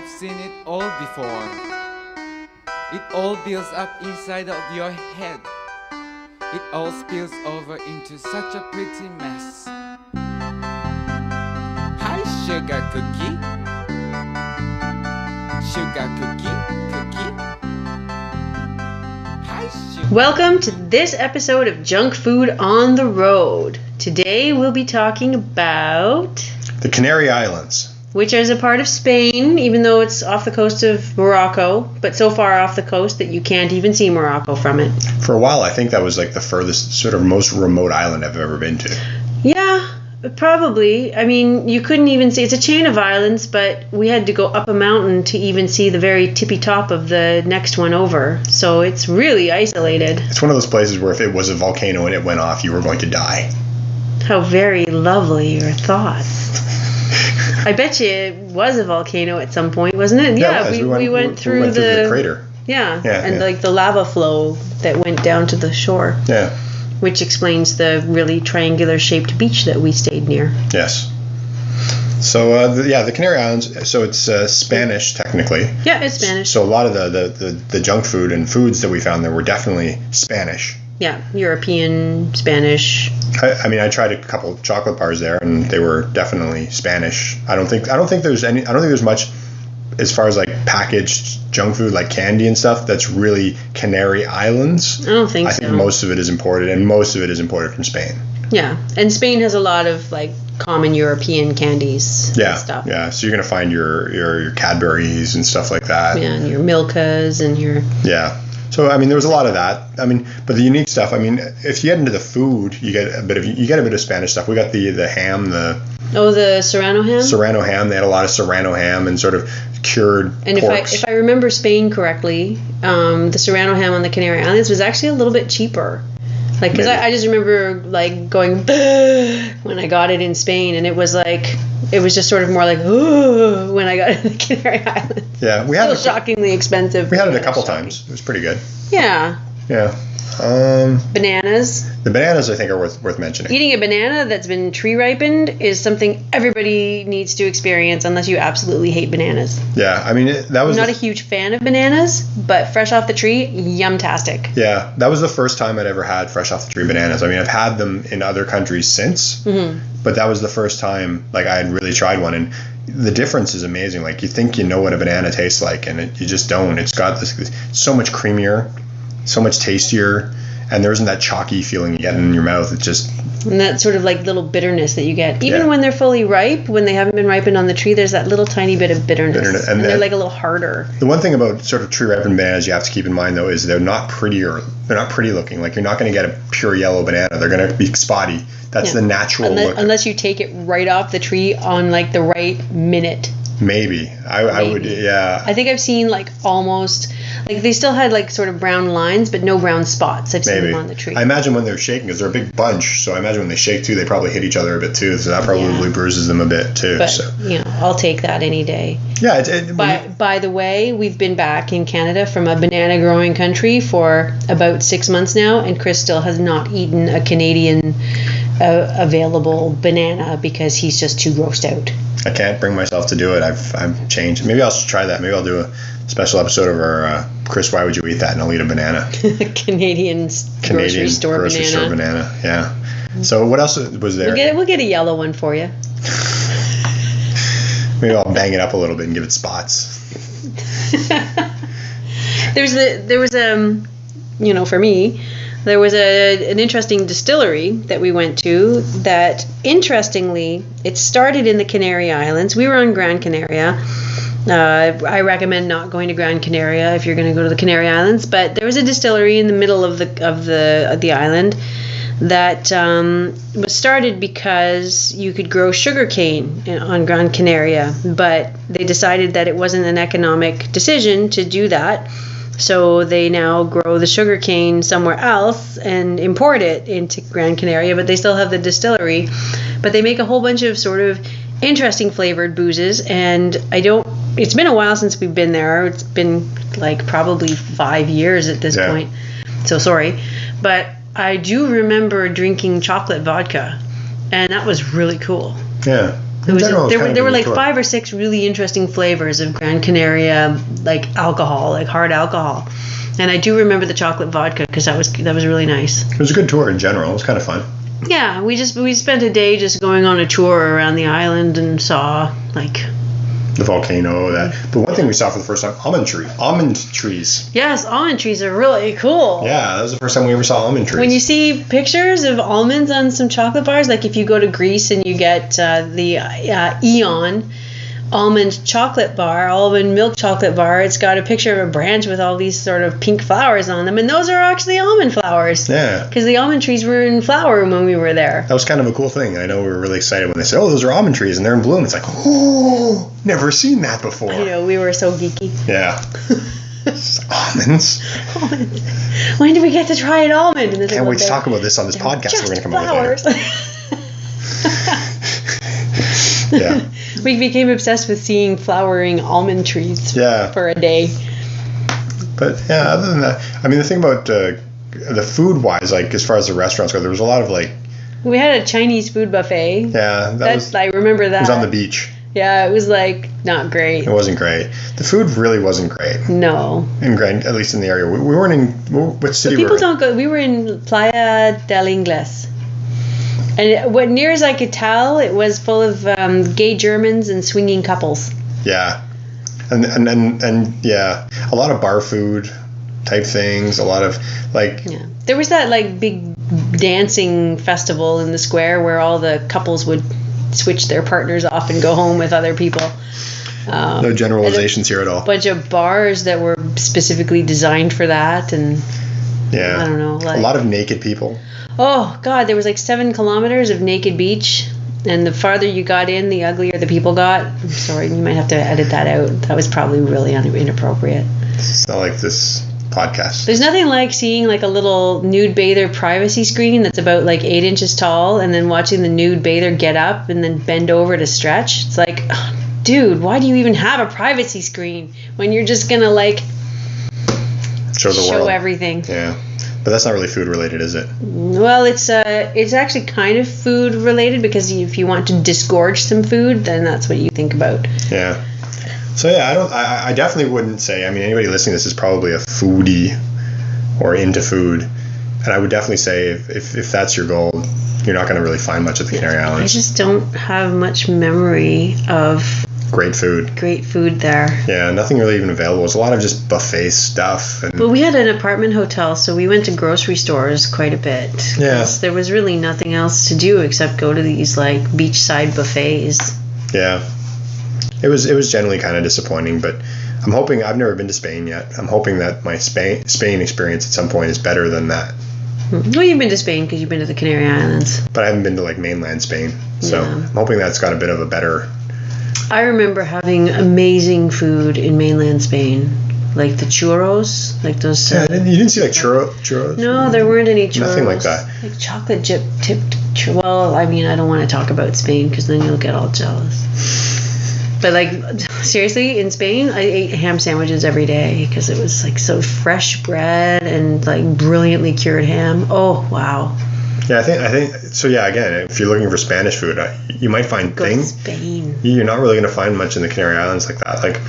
I've seen it all before. It all builds up inside of your head. It all spills over into such a pretty mess. Hi, sugar cookie. Sugar cookie, cookie. Hi, sugar. Welcome to this episode of Junk Food on the Road. Today we'll be talking about the Canary Islands, which is a part of Spain, even though it's off the coast of Morocco, but so far off the coast that you can't even see Morocco from it. For a while, I think that was like the furthest, sort of most remote island I've ever been to. Yeah, probably. I mean, you couldn't even see. It's a chain of islands, but we had to go up a mountain to even see the very tippy top of the next one over. So it's really isolated. It's one of those places where if it was a volcano and it went off, you were going to die. How very lovely your thoughts. I bet you it was a volcano at some point, wasn't it? Yeah, it was. we went through the crater. Yeah, like the lava flow that went down to the shore. Yeah. Which explains the really triangular shaped beach that we stayed near. Yes. So, the Canary Islands, so it's Spanish technically. Yeah, it's Spanish. So a lot of the junk food and foods that we found there were definitely Spanish. Yeah, European, Spanish. I tried a couple of chocolate bars there, and they were definitely Spanish. I don't think there's much as far as like packaged junk food like candy and stuff that's really Canary Islands. I don't think so. I think most of it is imported, and most of it is imported from Spain. Yeah, and Spain has a lot of like common European candies and stuff. Yeah, so you're gonna find your Cadburys and stuff like that. Yeah, and your Milkas and your... Yeah. So there was a lot of that. But the unique stuff. If you get into the food, you get a bit of Spanish stuff. We got the ham, the Serrano ham. Serrano ham. They had a lot of Serrano ham and sort of cured. And porks. if I remember Spain correctly, the Serrano ham on the Canary Islands was actually a little bit cheaper. Like, because I just remember like going when I got it in Spain, and it was just sort of more like when I got it in the Canary Islands. Yeah, we had it shockingly expensive. We had it a couple times. It was pretty good. Yeah. Yeah. Bananas. The bananas, I think, are worth mentioning. Eating a banana that's been tree ripened is something everybody needs to experience, unless you absolutely hate bananas. Yeah, that was. I'm not a huge fan of bananas, but fresh off the tree, yum-tastic. Yeah, that was the first time I'd ever had fresh off the tree bananas. I've had them in other countries since, but that was the first time I had really tried one, and the difference is amazing. Like, you think you know what a banana tastes like, and you just don't. It's got this so much creamier, so much tastier, and there isn't that chalky feeling you get in your mouth. It's just... And that sort of like little bitterness that you get. Even when they're fully ripe, when they haven't been ripened on the tree, there's that little tiny bit of bitterness. And they're like a little harder. The one thing about sort of tree ripened bananas you have to keep in mind, though, is they're not pretty looking. Like, you're not going to get a pure yellow banana. They're going to be spotty. That's the natural look. Unless you take it right off the tree on like the right minute. Maybe. I would, yeah. I think I've seen like almost, like they still had like sort of brown lines, but no brown spots. I've seen them on the tree. I imagine when they're shaking, because they're a big bunch, so I imagine when they shake too, they probably hit each other a bit too, so that probably bruises them a bit too. But, I'll take that any day. Yeah. By the way, we've been back in Canada from a banana growing country for about 6 months now, and Chris still has not eaten a Canadian available banana because he's just too grossed out. I can't bring myself to do it. I've changed. Maybe I'll try that. Maybe I'll do a special episode of our Chris, why would you eat that? And I'll eat a banana. Canadian grocery store banana. Yeah. So what else was there? We'll get a yellow one for you. Maybe I'll bang it up a little bit and give it spots. There was for me, there was an interesting distillery that we went to that, interestingly, it started in the Canary Islands. We were on Gran Canaria. I recommend not going to Gran Canaria if you're going to go to the Canary Islands, but there was a distillery in the middle of the island that was started because you could grow sugarcane on Gran Canaria, but they decided that it wasn't an economic decision to do that. So they now grow the sugarcane somewhere else and import it into Gran Canaria, but they still have the distillery. But they make a whole bunch of sort of interesting flavored boozes, and it's been a while since we've been there. It's been like probably 5 years at this point. So sorry. But I do remember drinking chocolate vodka, and that was really cool. Yeah. There was general, there were like tour. 5 or 6 really interesting flavors of Gran Canaria, like alcohol, like hard alcohol. And I do remember the chocolate vodka because that was really nice. It was a good tour in general. It was kind of fun. Yeah, we spent a day just going on a tour around the island and saw like The volcano, that. But one thing we saw for the first time, almond trees. Yes, almond trees are really cool. Yeah, that was the first time we ever saw almond trees. When you see pictures of almonds on some chocolate bars, like if you go to Greece and you get the Eon almond chocolate bar, almond milk chocolate bar, it's got a picture of a branch with all these sort of pink flowers on them, and those are actually almond flowers. Yeah. Because the almond trees were in flower when we were there. That was kind of a cool thing. I know we were really excited when they said, "Oh, those are almond trees and they're in bloom." It's like, oh, never seen that before. You know, we were so geeky. Yeah. Almonds. Almonds. When did we get to try an almond? And Can't wait to talk about this on this podcast we're going to come up with later. Yeah. We became obsessed with seeing flowering almond trees for a day. But yeah, other than that, I mean, the thing about the food wise, like as far as the restaurants go, there was a lot of like. We had a Chinese food buffet. Yeah, I remember that. It was on the beach. Yeah, it was like not great. It wasn't great. The food really wasn't great. No. At least in the area. We weren't in. What city were we? People don't go. We were in Playa del Ingles. And what near as I could tell, it was full of gay Germans and swinging couples. Yeah, and yeah, a lot of bar food type things. A lot of like. Yeah. There was that like big dancing festival in the square where all the couples would switch their partners off and go home with other people. No generalizations here at all. A bunch of bars that were specifically designed for that, and yeah, I don't know, like a lot of naked people. Oh God, there was like 7 kilometers of naked beach, and the farther you got in, the uglier the people got. I'm sorry, you might have to edit that out. That was probably really inappropriate. It's not like this podcast. There's nothing like seeing like a little nude bather privacy screen that's about like 8 inches tall, and then watching the nude bather get up and then bend over to stretch. It's like, dude, why do you even have a privacy screen when you're just gonna like show everything? Yeah. But that's not really food related, is it? Well, it's actually kind of food related, because if you want to disgorge some food, then that's what you think about. Yeah. So yeah, I definitely wouldn't say. I mean, anybody listening to this is probably a foodie or into food, and I would definitely say if that's your goal, you're not going to really find much at the Canary Islands. I just don't have much memory of great food there. Yeah, nothing really even available. It's a lot of just buffet stuff. Well, we had an apartment hotel, so we went to grocery stores quite a bit. Yeah. There was really nothing else to do except go to these like beachside buffets. Yeah. It was generally kind of disappointing, but I'm hoping. I've never been to Spain yet. I'm hoping that my Spain experience at some point is better than that. Well, you've been to Spain because you've been to the Canary Islands. But I haven't been to like mainland Spain, so I'm hoping that's got a bit of a better. I remember having amazing food in mainland Spain, like the churros, like those. Yeah, you didn't see like churros? No, there weren't any churros. Nothing like that. Like chocolate chip tipped. Well, I mean, I don't want to talk about Spain because then you'll get all jealous. But like, seriously, in Spain, I ate ham sandwiches every day because it was like so fresh bread and like brilliantly cured ham. Oh wow. Yeah, I think so. Yeah, again, if you're looking for Spanish food, you might find things. Spain. You're not really going to find much in the Canary Islands like that. Like,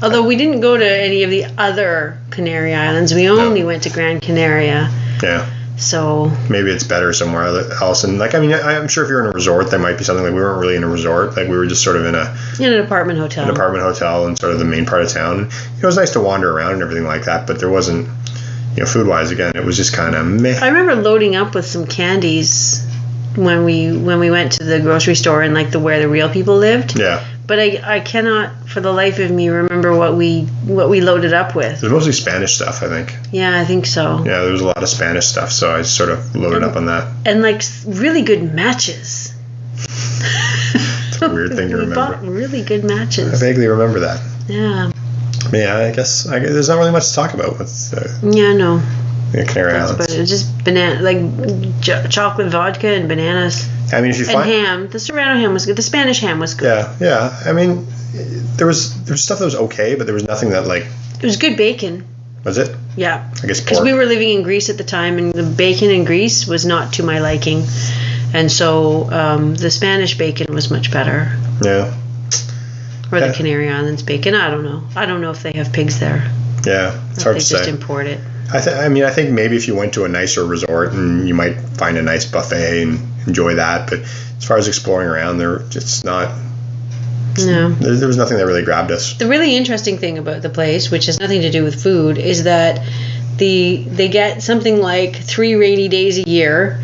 although we didn't go to any of the other Canary Islands, we only went to Gran Canaria. Yeah. So maybe it's better somewhere else. And like, I mean, I'm sure if you're in a resort, there might be something. Like, we weren't really in a resort. Like, we were just sort of in an apartment hotel. An apartment hotel in sort of the main part of town. And it was nice to wander around and everything like that, but there wasn't. Food-wise, again, it was just kind of meh. I remember loading up with some candies when we went to the grocery store and like where the real people lived. Yeah. But I cannot for the life of me remember what we loaded up with. It was mostly Spanish stuff, I think. Yeah, I think so. Yeah, there was a lot of Spanish stuff, so I sort of loaded up on that. And like really good matches. It's a weird thing to remember. We bought really good matches. I vaguely remember that. Yeah. Yeah, I guess there's not really much to talk about with no. The Canary Islands. But it's just chocolate vodka and bananas. I mean, if you find ham, the Serrano ham was good. The Spanish ham was good. Yeah. I mean, there was stuff that was okay, but there was nothing that like. It was good bacon. Was it? Yeah. I guess because we were living in Greece at the time, and the bacon in Greece was not to my liking, and so the Spanish bacon was much better. Yeah. Or the Canary Islands bacon. I don't know. I don't know if they have pigs there. Yeah, it's hard to say. They just import it. I think maybe if you went to a nicer resort and you might find a nice buffet and enjoy that. But as far as exploring around, it's not. No. There was nothing that really grabbed us. The really interesting thing about the place, which has nothing to do with food, is that they get something like 3 rainy days a year,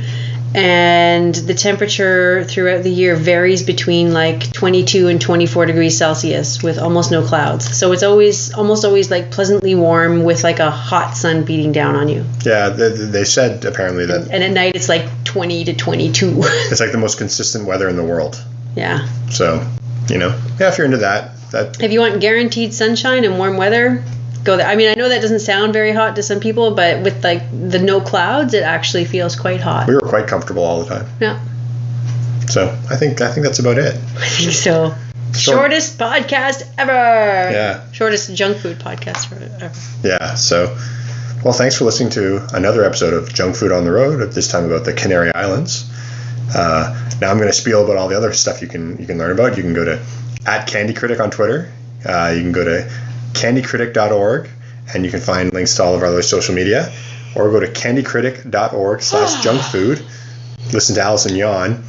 and the temperature throughout the year varies between like 22 and 24 degrees Celsius with almost no clouds. So it's almost always like pleasantly warm with like a hot sun beating down on you. Yeah, they said apparently that. And at night it's like 20 to 22. It's like the most consistent weather in the world. Yeah. So, if you're into that. If you want guaranteed sunshine and warm weather, go there. I mean, I know that doesn't sound very hot to some people, but with like the no clouds, it actually feels quite hot. We were quite comfortable all the time. Yeah. So I think that's about it. I think so. Shortest podcast ever. Yeah. Shortest junk food podcast ever. Yeah. So, well, thanks for listening to another episode of Junk Food on the Road. At this time about the Canary Islands. Now I'm going to spiel about all the other stuff you can learn about. You can go to @CandyCritic on Twitter. You can go to candycritic.org, and you can find links to all of our other social media, or go to candycritic.org/junkfood. Listen to Allison yawn,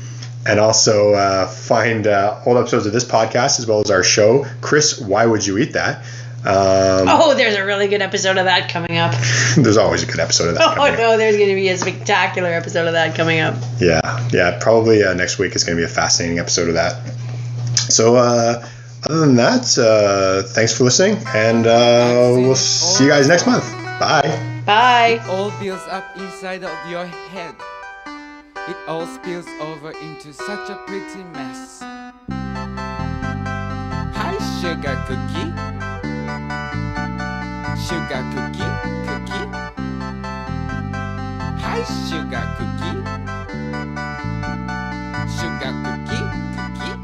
and also find old episodes of this podcast as well as our show. Chris, why would you eat that? There's a really good episode of that coming up. There's always a good episode of that coming up. No, there's going to be a spectacular episode of that coming up. Yeah, probably next week is going to be a fascinating episode of that. So, other than that, thanks for listening, and we'll see you guys next month. Bye. Bye. It all builds up inside of your head. It all spills over into such a pretty mess. Hi, sugar cookie. Sugar cookie, cookie. Hi, sugar cookie. Sugar cookie, cookie.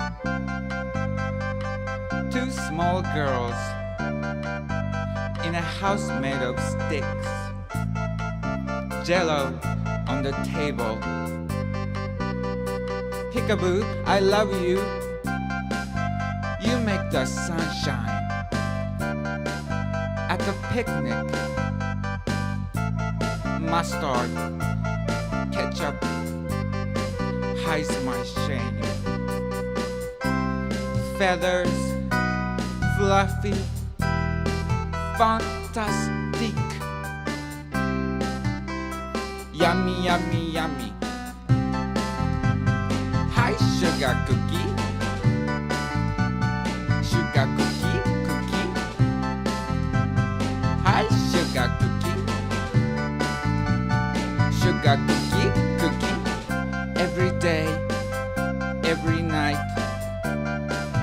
Two small girls in a house made of sticks. Jello on the table. Peekaboo, I love you. You make the sunshine. At the picnic, mustard, ketchup hides my shame. Feathers, fluffy, fantastic. Yummy, yummy, yummy. Hi, sugar cookie. Sugar cookie, cookie. Hi, sugar cookie. Sugar cookie, cookie. Every day, every night.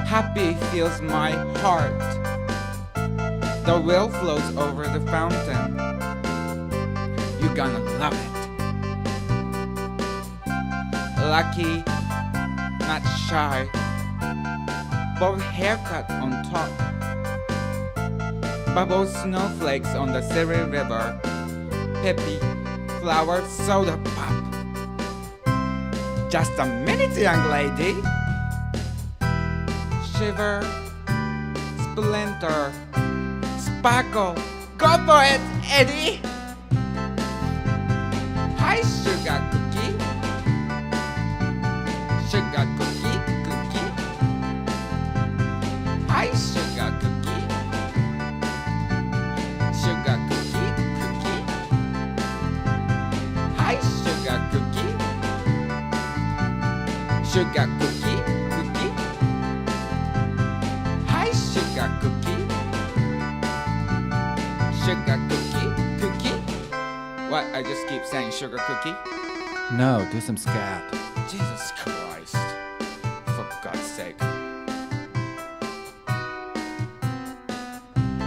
Happy fills my heart. The well flows over the fountain. You're gonna love it. Lucky, not shy. Bob haircut on top. Bubble snowflakes on the Surrey River. Peppy flower soda pop. Just a minute, young lady. Shiver, splinter, sparkle. Go for it, Eddie. Hi, sugar cookie. Sugar cookie, cookie. Hi, sugar cookie. Sugar cookie, cookie. Hi, sugar cookie. Sugar cookie, cookie. Hi, sugar cookie. Sugar cookie, cookie. What? I just keep saying sugar cookie? No, do some scat. Jesus Christ. For God's sake.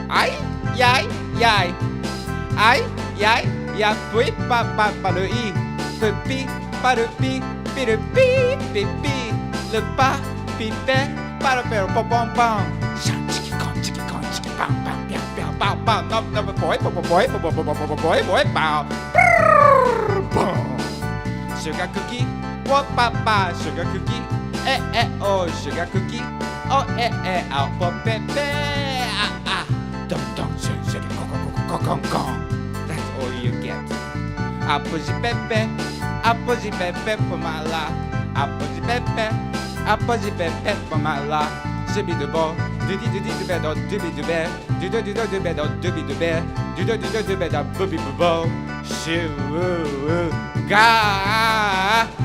Ay, yay, yay. Ay, yay, ya pui pa pa pa le i. Pi pa le pi, pi le pi, pi pi. Le pa, pi pe, pa le pe, pom pom pom. Shan chiki con, bam bam, piao piao, bow bow. No, boy, boy, bow. Boom. Sugar cookie, what papa, sugar cookie. Oh, sugar cookie. oh eh alpha pepe ah dum dum shun shun gong. That's all you get. Apple pepe for my life. Apple pepe for my life. Shibby the ball, doody the bed or dooby the bed, do the bed or dooby the bed, do the bed or booby the ball. Shoo ga.